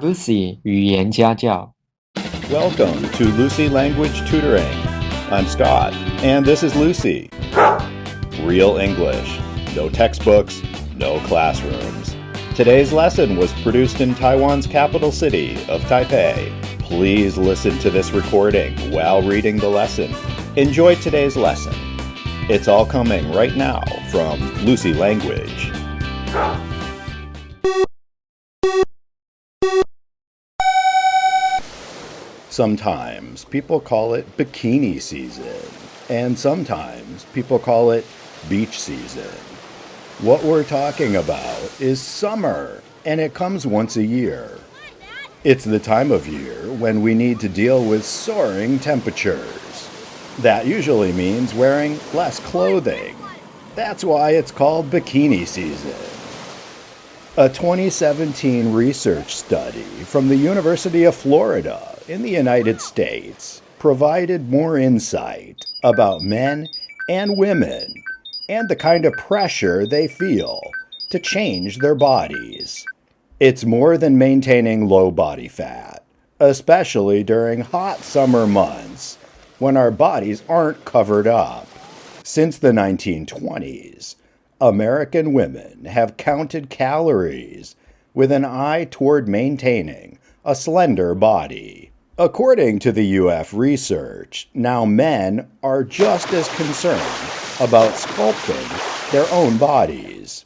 Lucy 语言家教 Welcome to Lucy Language Tutoring. I'm Scott, and this is Lucy. Real English. No textbooks, no classrooms. Today's lesson was produced in Taiwan's capital city of Taipei. Please listen to this recording while reading the lesson. Enjoy today's lesson. It's all coming right now from Lucy Language. Sometimes people call it bikini season, and sometimes people call it beach season. What we're talking about is summer, and it comes once a year. It's the time of year when we need to deal with soaring temperatures. That usually means wearing less clothing. That's why it's called bikini season. A 2017 research study from the University of Florida in the United States provided more insight about men and women and the kind of pressure they feel to change their bodies. It's more than maintaining low body fat, especially during hot summer months when our bodies aren't covered up. Since the 1920s, American women have counted calories with an eye toward maintaining a slender body. According to the UF research, now men are just as concerned about sculpting their own bodies.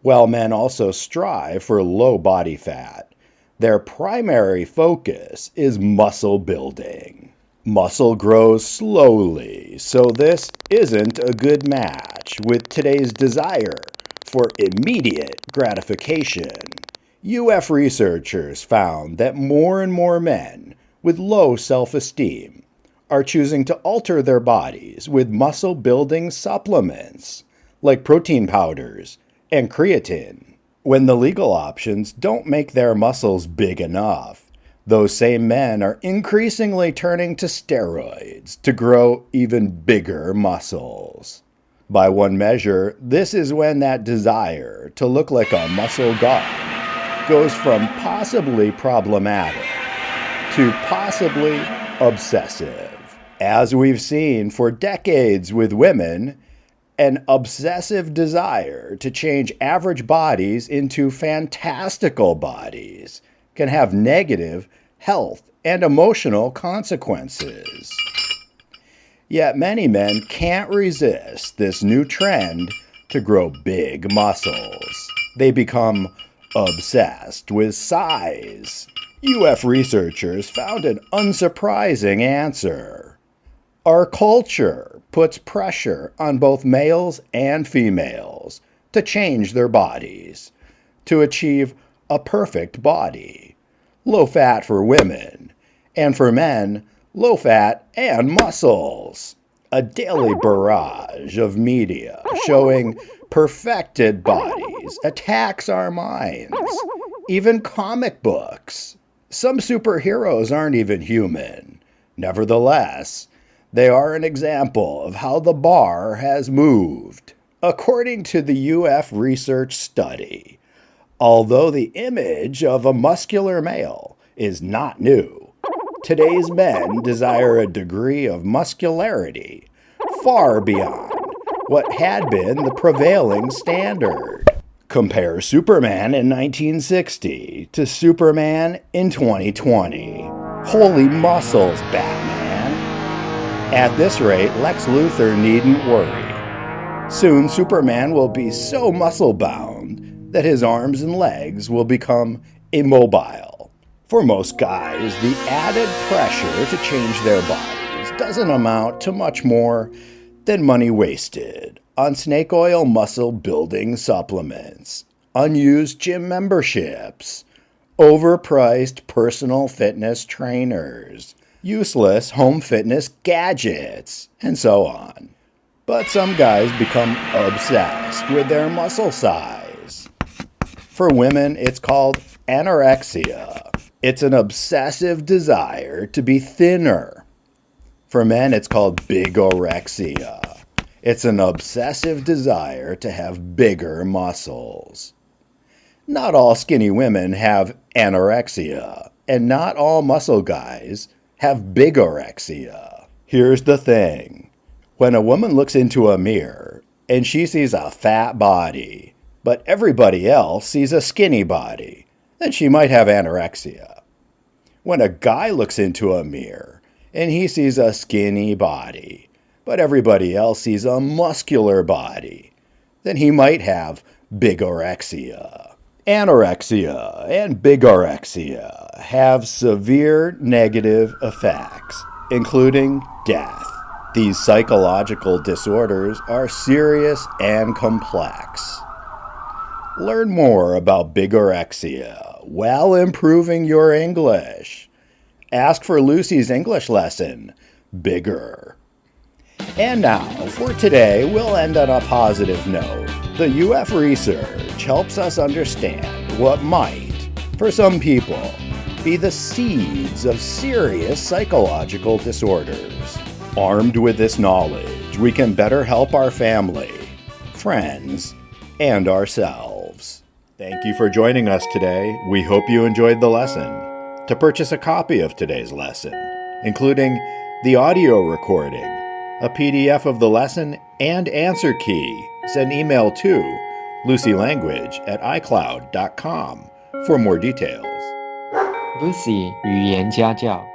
While men also strive for low body fat, their primary focus is muscle building. Muscle grows slowly, so this isn't a good match with today's desire for immediate gratification. UF researchers found that more and more men with low self-esteem are choosing to alter their bodies with muscle-building supplements like protein powders and creatine. When the legal options don't make their muscles big enough, those same men are increasingly turning to steroids to grow even bigger muscles. By one measure, this is when that desire to look like a muscle god goes from possibly problematic to possibly obsessive. As we've seen for decades with women, an obsessive desire to change average bodies into fantastical bodies can have negative health and emotional consequences. Yet many men can't resist this new trend to grow big muscles. They become obsessed with size. UF researchers found an unsurprising answer. Our culture puts pressure on both males and females to change their bodies, to achieve a perfect body. Low fat for women, and for men, low fat and muscles. A daily barrage of media showing perfected bodies attacks our minds. Even comic books. Some superheroes aren't even human. Nevertheless, they are an example of how the bar has moved. According to the UF research study, although the image of a muscular male is not new, today's men desire a degree of muscularity far beyond what had been the prevailing standard. Compare Superman in 1960 to Superman in 2020. Holy muscles, Batman! At this rate, Lex Luthor needn't worry. Soon Superman will be so muscle-bound that his arms and legs will become immobile. For most guys, the added pressure to change their bodies doesn't amount to much more than money wasted on snake oil muscle building supplements, unused gym memberships, overpriced personal fitness trainers, useless home fitness gadgets, and so on. But some guys become obsessed with their muscle size. For women, it's called anorexia. It's an obsessive desire to be thinner. For men, it's called bigorexia. It's an obsessive desire to have bigger muscles. Not all skinny women have anorexia, and not all muscle guys have bigorexia. Here's the thing. When a woman looks into a mirror and she sees a fat body, but everybody else sees a skinny body, then she might have anorexia. When a guy looks into a mirror and he sees a skinny body, but everybody else sees a muscular body, then he might have bigorexia. Anorexia and bigorexia have severe negative effects, including death. These psychological disorders are serious and complex. Learn more about bigorexia while improving your English. Ask for Lucy's English lesson, Bigger. And now, for today, we'll end on a positive note. The UF research helps us understand what might, for some people, be the seeds of serious psychological disorders. Armed with this knowledge, we can better help our family, friends, and ourselves. Thank you for joining us today. We hope you enjoyed the lesson. To purchase a copy of today's lesson, including the audio recording, a PDF of the lesson, and answer key, send email to lucylanguage@icloud.com for more details. Lucy 语言家教。